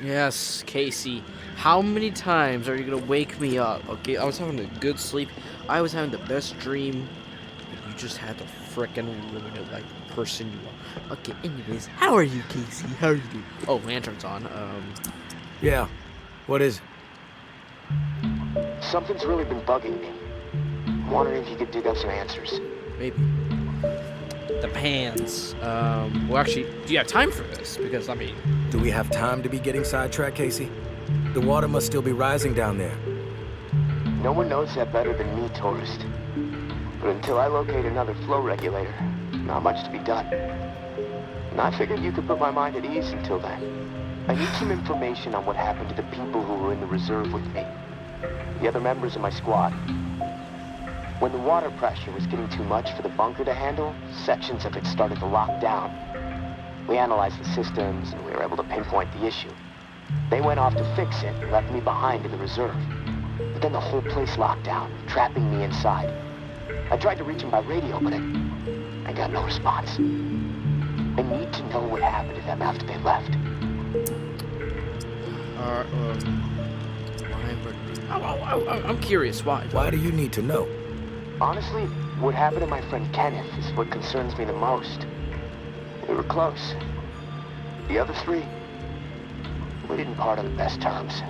Yes, Casey. How many times are you gonna wake me up? Okay, I was having a good sleep. I was having the best dream. But you just had to frickin' ruin it like the person you are. Okay, anyways, how are you, Casey? How are you doing? Oh, lantern's on. Yeah. What is it? Something's really been bugging me. I'm wondering if you could dig up some answers. Maybe. The pans. Well, actually, do you have time for this? Because, I mean... Do we have time to be getting sidetracked, Casey? The water must still be rising down there. No one knows that better than me, tourist. But until I locate another flow regulator, not much to be done. And I figured you could put my mind at ease until then. I need some information on what happened to the people who were in the reserve with me. The other members of my squad. When the water pressure was getting too much for the bunker to handle, sections of it started to lock down. We analyzed the systems and we were able to pinpoint the issue. They went off to fix it and left me behind in the reserve. But then the whole place locked down, trapping me inside. I tried to reach them by radio, but I got no response. I need to know what happened to them after they left. I'm curious, why? Why do you need to know? Honestly, what happened to my friend Kenneth is what concerns me the most. We were close. The other three, we didn't part on the best terms.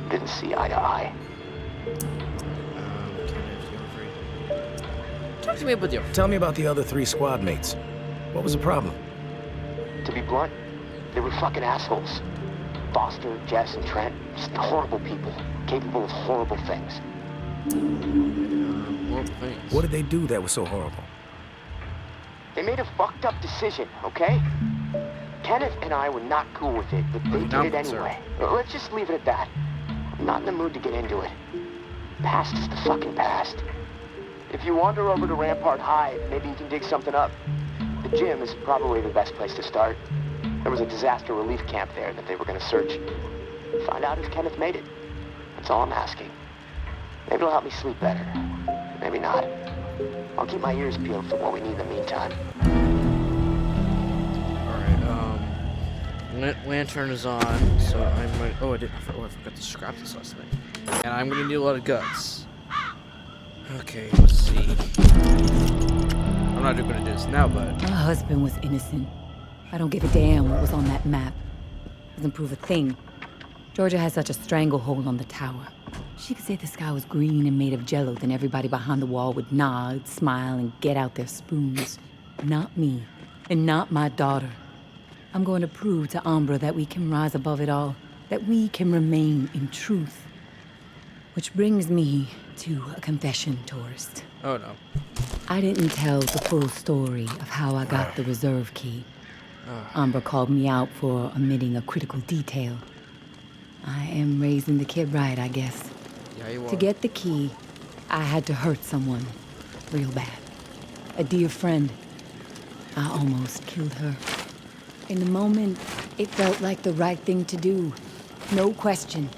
Didn't see eye to eye. Talk to me about the... Tell me about the other 3 squad mates. What was the problem? To be blunt, they were fucking assholes. Foster, Jess, and Trent, just horrible people, capable of horrible things. Horrible things. What did they do that was so horrible? They made a fucked up decision, okay? Kenneth and I were not cool with it, but they did it anyway. Let's just leave it at that. I'm not in the mood to get into it. Past is the fucking past. If you wander over to Rampart High, maybe you can dig something up. The gym is probably the best place to start. There was a disaster relief camp there that they were going to search. Find out if Kenneth made it. That's all I'm asking. Maybe it'll help me sleep better. Maybe not. I'll keep my ears peeled for what we need in the meantime. Alright, lantern is on, so I'm ready. Oh, I forgot to scrap this last night. And I'm gonna need a lot of guts. Okay, let's see. I'm not gonna do this now, but... My husband was innocent. I don't give a damn what was on that map. Doesn't prove a thing. Georgia has such a stranglehold on the tower. She could say the sky was green and made of jello, then everybody behind the wall would nod, smile, and get out their spoons. Not me, and not my daughter. I'm going to prove to Umbra that we can rise above it all, that we can remain in truth. Which brings me to a confession, tourist. Oh no. I didn't tell the full story of how I got the reserve key. Umbra called me out for omitting a critical detail. I am raising the kid right, I guess. Yeah, you are. To get the key, I had to hurt someone real bad. A dear friend. I almost killed her. In the moment, it felt like the right thing to do. No question.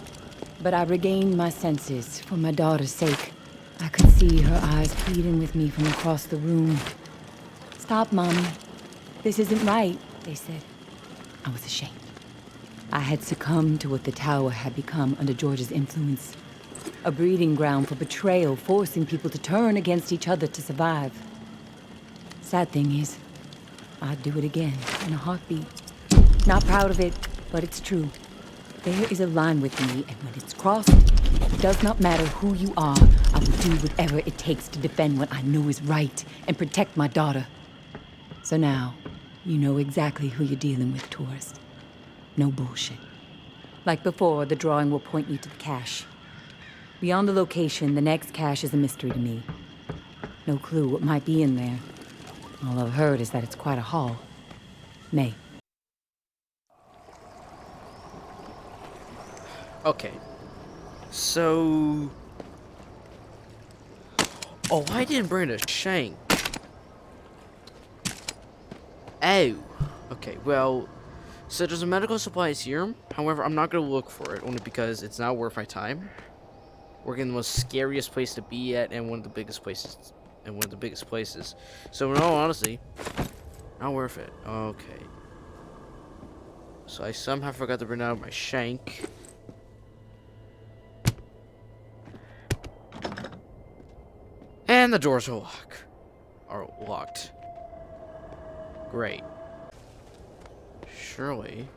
But I regained my senses for my daughter's sake. I could see her eyes pleading with me from across the room. Stop, Mommy. This isn't right, they said. I was ashamed. I had succumbed to what the tower had become under George's influence. A breeding ground for betrayal, forcing people to turn against each other to survive. Sad thing is, I'd do it again in a heartbeat. Not proud of it, but it's true. There is a line with me, and when it's crossed, it does not matter who you are, I will do whatever it takes to defend what I know is right and protect my daughter. So now, you know exactly who you're dealing with, tourist. No bullshit. Like before, the drawing will point you to the cache. Beyond the location, the next cache is a mystery to me. No clue what might be in there. All I've heard is that it's quite a haul. May. Okay. So... Oh, I didn't bring a shank. Oh. Okay, well... So there's a medical supplies here. However, I'm not going to look for it, only because it's not worth my time. We're in the most scariest place to be at, and one of the biggest places. So in all honesty, not worth it. Okay. So I somehow forgot to bring out my shank. And the doors are locked. Great. Surely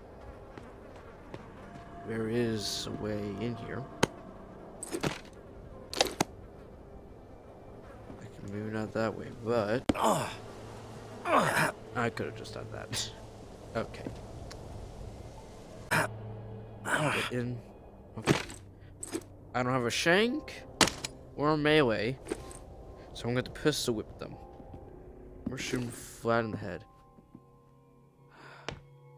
there is a way in here. Maybe not that way, but I could have just done that. Okay. Get in. Okay. I don't have a shank or a melee, so I'm going to pistol whip them. We're shooting flat in the head.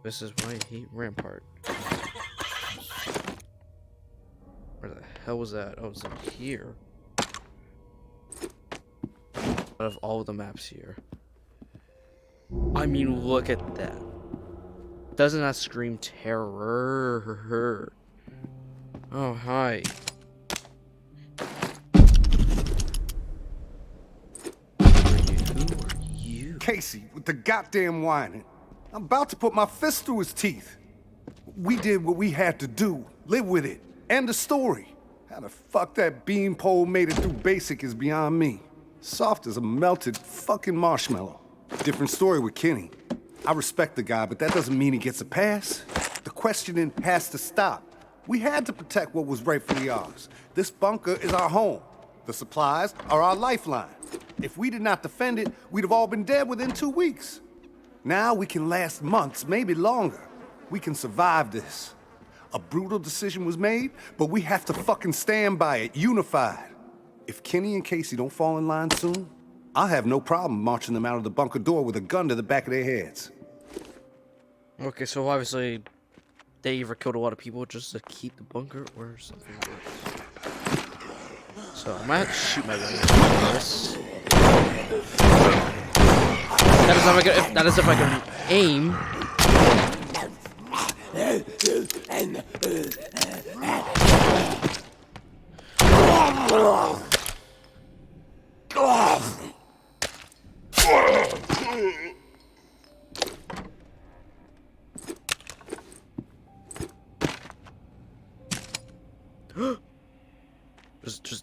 This is why I hate Rampart. Where the hell was that? Oh, it's in here. Out of all the maps here. I mean, look at that. Doesn't that scream terror? Oh, hi. Who are you? Casey, with the goddamn whining. I'm about to put my fist through his teeth. We did what we had to do. Live with it. End of story. How the fuck that beanpole made it through basic is beyond me. Soft as a melted fucking marshmallow. Different story with Kenny. I respect the guy, but that doesn't mean he gets a pass. The questioning has to stop. We had to protect what was rightfully ours. This bunker is our home. The supplies are our lifeline. If we did not defend it, we'd have all been dead within 2 weeks. Now we can last months, maybe longer. We can survive this. A brutal decision was made, but we have to fucking stand by it, unified. If Kenny and Casey don't fall in line soon, I'll have no problem marching them out of the bunker door with a gun to the back of their heads. Okay, so obviously they either killed a lot of people just to keep the bunker or something worse. So I might have to shoot my way into this. That is if I can aim.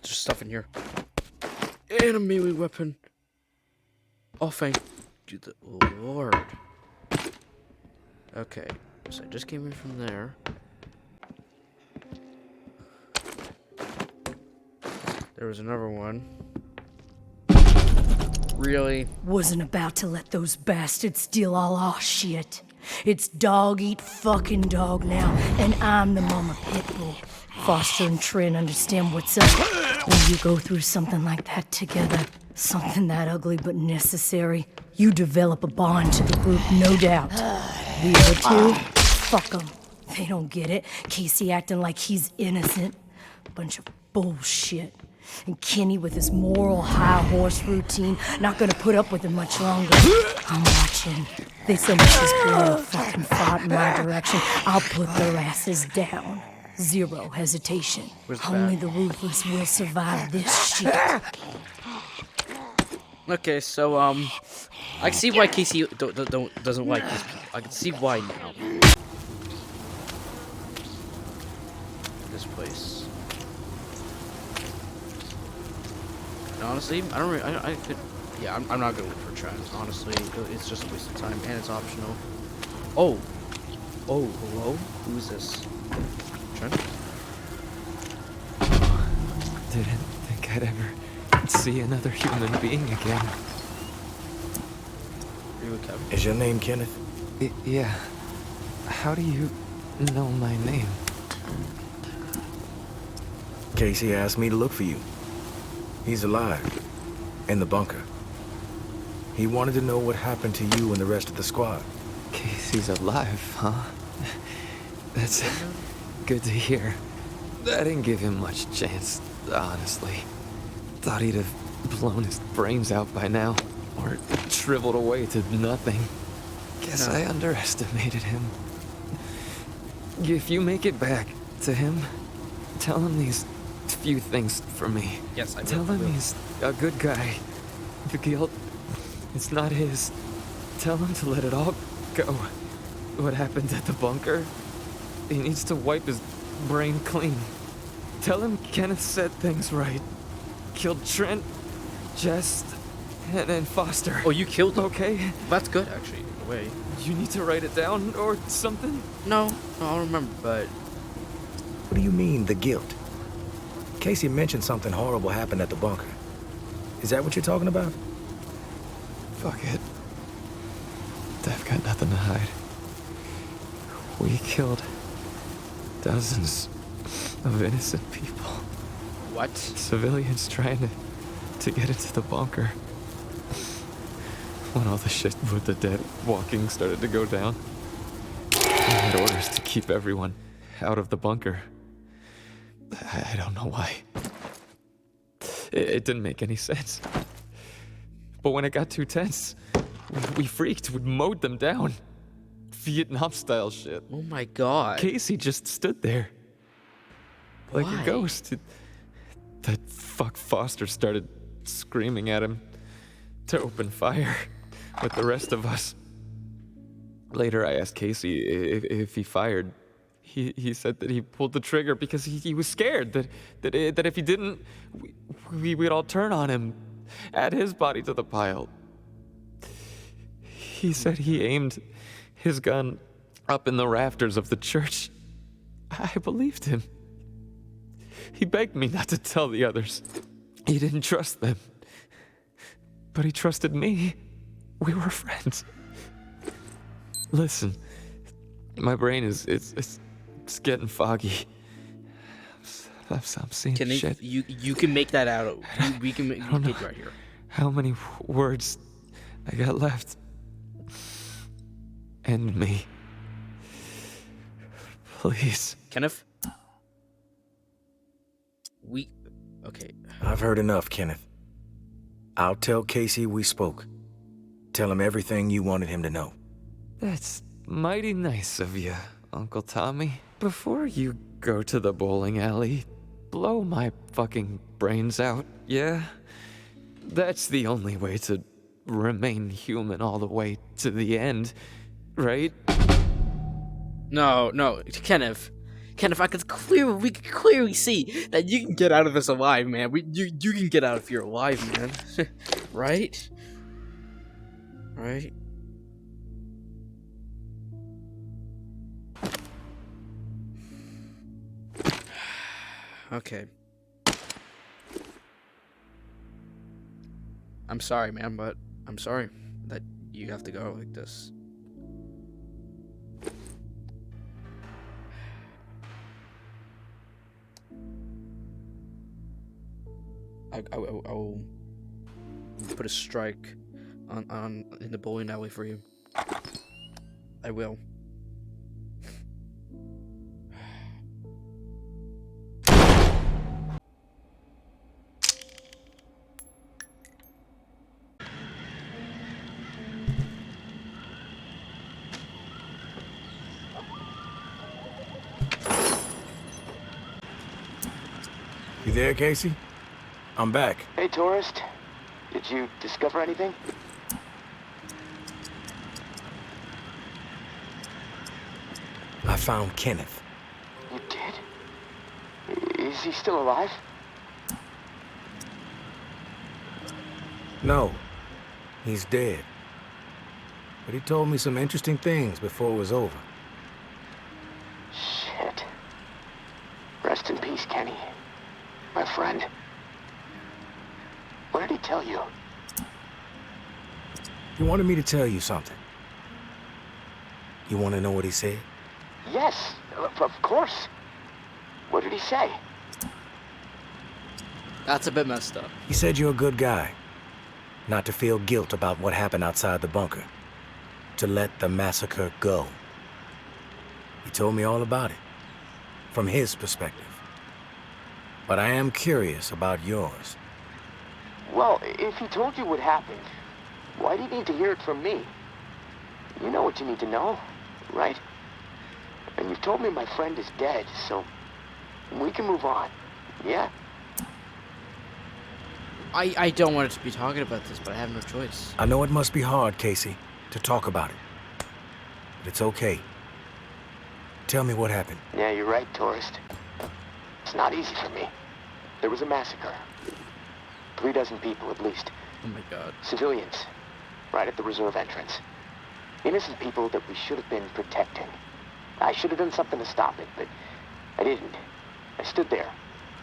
Just stuff in here. And a melee weapon. Oh, thank you, the Lord. Okay, so I just came in from there. There was another one. Really? Wasn't about to let those bastards steal all our shit. It's dog eat fucking dog now, and I'm the mama pit bull. Foster and Trin understand what's up when you go through something like that together. Something that ugly but necessary. You develop a bond to the group, no doubt. The other two, fuck them. They don't get it. Casey acting like he's innocent. Bunch of bullshit. And Kenny with his moral high horse routine, not gonna put up with it much longer. I'm watching. They so much as blow a fucking fart in my direction, I'll put their asses down. Zero hesitation. Only the ruthless will survive this shit. Okay, so I can see why Casey doesn't like these people. I can see why now. This place. And honestly, I don't really. I could. Yeah, I'm not gonna look for traps. Honestly, it's just a waste of time, and it's optional. Oh, hello. Who's this? Trent? Didn't think I'd ever see another human being again. Are you okay? Is your name Kenneth? Yeah. How do you know my name? Casey asked me to look for you. He's alive. In the bunker. He wanted to know what happened to you and the rest of the squad. Casey's alive, huh? That's good to hear. I didn't give him much chance, honestly. Thought he'd have blown his brains out by now, or shriveled away to nothing. Guess I underestimated him. If you make it back to him, tell him these few things for me. Yes, I will. Tell him he's a good guy. The guilt, it's not his. Tell him to let it all go. what happened at the bunker. He needs to wipe his brain clean. Tell him Kenneth said things right. Killed Trent, Jess, and then Foster. Oh, you killed him? Okay? That's good, actually, in a way. You need to write it down or something? No, I don't remember, but... What do you mean, the guilt? Casey mentioned something horrible happened at the bunker. Is that what you're talking about? Fuck it. I've got nothing to hide. We killed dozens of innocent people. What? Civilians trying to get into the bunker. When all the shit with the dead walking started to go down, I had orders to keep everyone out of the bunker. I don't know why. It didn't make any sense. But when it got too tense, we freaked. We mowed them down. Vietnam-style shit. Oh my god. Casey just stood there. Like Why? a ghost. That fuck Foster started screaming at him to open fire with the rest of us. Later, I asked Casey if he fired. He said that he pulled the trigger because he was scared that if he didn't, we'd all turn on him, add his body to the pile. He said he aimed his gun up in the rafters of the church. I believed him. He begged me not to tell the others. He didn't trust them. But he trusted me. We were friends. Listen, my brain is getting foggy. I'm seeing shit. You can make that out. We can make it right here. How many words I got left? End me. Please. Kenneth? Okay. I've heard enough, Kenneth. I'll tell Casey we spoke. Tell him everything you wanted him to know. That's mighty nice of you, Uncle Tommy. Before you go to the bowling alley, blow my fucking brains out, yeah? That's the only way to remain human all the way to the end, right? No, Kenneth, we can clearly see that you can get out of this alive, man. You can get out if you're alive, man. Right? Right? Okay. I'm sorry, man, but I'm sorry that you have to go like this. I'll put a strike on in the bowling alley for you. I will. You there, Casey? I'm back. Hey, tourist. Did you discover anything? I found Kenneth. You did? Is he still alive? No, he's dead. But he told me some interesting things before it was over. Shit. Rest in peace, Kenny. My friend. What did he tell you? He wanted me to tell you something. You want to know what he said? Yes, of course. What did he say? That's a bit messed up. He said you're a good guy. Not to feel guilt about what happened outside the bunker. To let the massacre go. He told me all about it. From his perspective. But I am curious about yours. Well, if he told you what happened, why do you need to hear it from me? You know what you need to know, right? And you've told me my friend is dead, so we can move on, yeah? I don't want to be talking about this, but I have no choice. I know it must be hard, Casey, to talk about it. But it's okay. Tell me what happened. Yeah, you're right, tourist. It's not easy for me. There was a massacre. 3 dozen people at least. Oh my god. Civilians. Right at the reserve entrance. Innocent people that we should have been protecting. I should have done something to stop it, but I didn't. I stood there,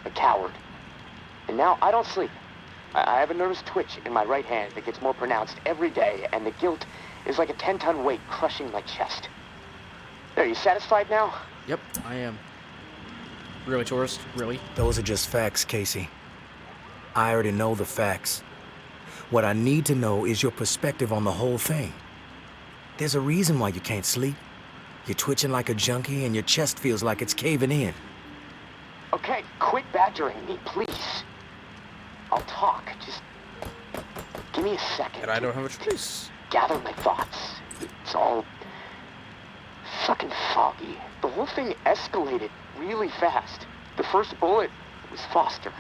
a coward. And now I don't sleep. I have a nervous twitch in my right hand that gets more pronounced every day, and the guilt is like a 10-ton weight crushing my chest. There, you satisfied now? Yep, I am. Really, tourist? Really? Those are just facts, Casey. I already know the facts. What I need to know is your perspective on the whole thing. There's a reason why you can't sleep. You're twitching like a junkie and your chest feels like it's caving in. Okay, quit badgering me, please. I'll talk, just give me a second. And I don't have a choice. Gather my thoughts. It's all fucking foggy. The whole thing escalated really fast. The first bullet was Foster.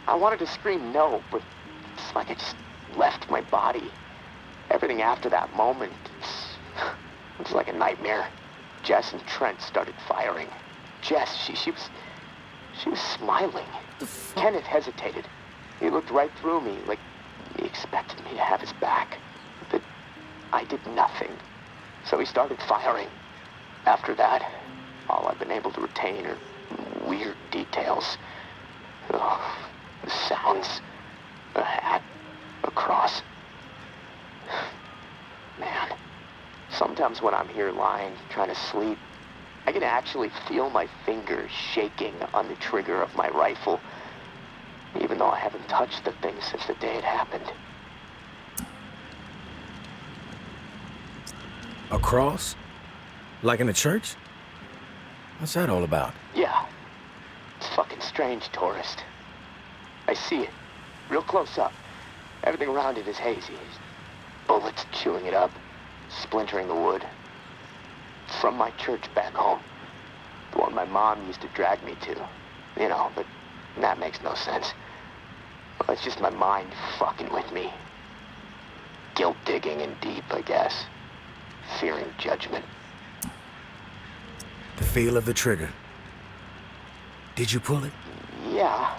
I wanted to scream no, but it's like I just left my body. Everything after that moment, it's like a nightmare. Jess and Trent started firing. Jess, she was smiling. Kenneth hesitated. He looked right through me, like he expected me to have his back. But I did nothing. So he started firing. After that, all I've been able to retain are weird details. Oh, the sounds, a hat, a cross. Man, sometimes when I'm here lying, trying to sleep, I can actually feel my fingers shaking on the trigger of my rifle, even though I haven't touched the thing since the day it happened. A cross? Like in a church? What's that all about? Yeah. It's fucking strange, tourist. I see it. Real close up. Everything around it is hazy. Bullets chewing it up. Splintering the wood. It's from my church back home. The one my mom used to drag me to. You know, but that makes no sense. Well, it's just my mind fucking with me. Guilt digging in deep, I guess. Fearing judgment. The feel of the trigger. Did you pull it? Yeah.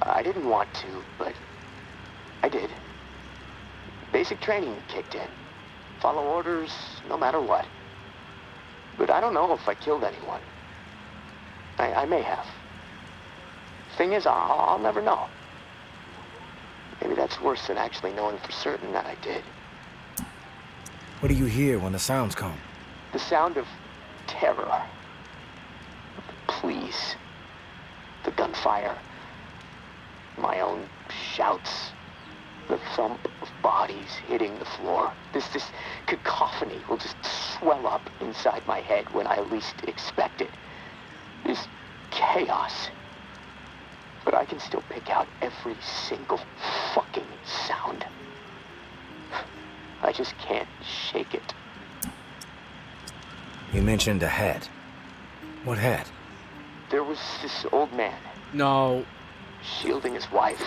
I didn't want to, but I did. Basic training kicked in. Follow orders, no matter what. But I don't know if I killed anyone. I may have. Thing is, I'll never know. Maybe that's worse than actually knowing for certain that I did. What do you hear when the sounds come? The sound of terror. Please. The gunfire. My own shouts. The thump of bodies hitting the floor. This cacophony will just swell up inside my head when I least expect it. This chaos. But I can still pick out every single fucking sound. I just can't shake it. You mentioned a hat. What hat? There was this old man. No. Shielding his wife.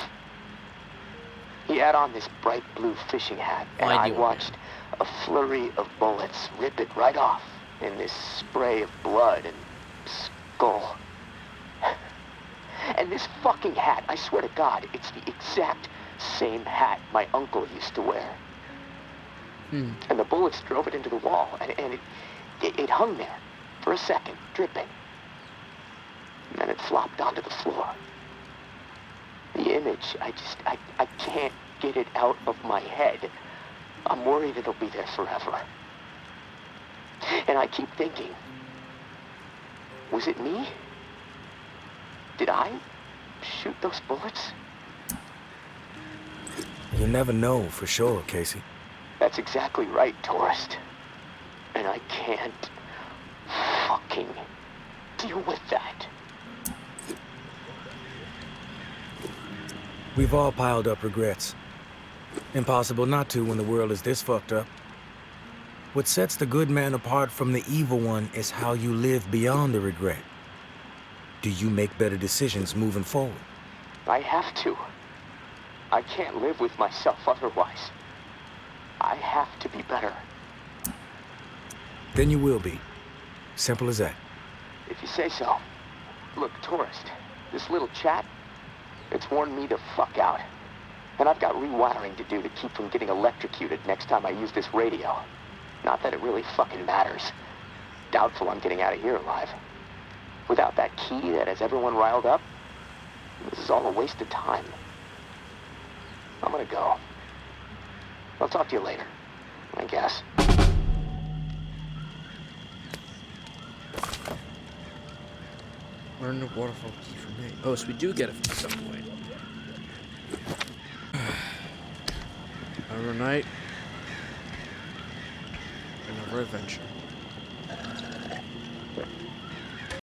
He had on this bright blue fishing hat, and Why I do you, watched a flurry of bullets rip it right off in this spray of blood and skull. And this fucking hat, I swear to God, it's the exact same hat my uncle used to wear. And the bullets drove it into the wall, and it hung there for a second, dripping. And then it flopped onto the floor. The image, I can't get it out of my head. I'm worried it'll be there forever. And I keep thinking, was it me? Did I shoot those bullets? You never know for sure, Casey. That's exactly right, tourist. And I can't fucking deal with that. We've all piled up regrets. Impossible not to when the world is this fucked up. What sets the good man apart from the evil one is how you live beyond the regret. Do you make better decisions moving forward? I have to. I can't live with myself otherwise. I have to be better. Then you will be. Simple as that. If you say so. Look, tourist, this little chat, it's worn me the fuck out. And I've got rewiring to do to keep from getting electrocuted next time I use this radio. Not that it really fucking matters. Doubtful I'm getting out of here alive. Without that key that has everyone riled up, this is all a waste of time. I'm gonna go. I'll talk to you later, I guess. Learn the waterfall key from me. Oh, so we do get it from some point. Another night. Another adventure.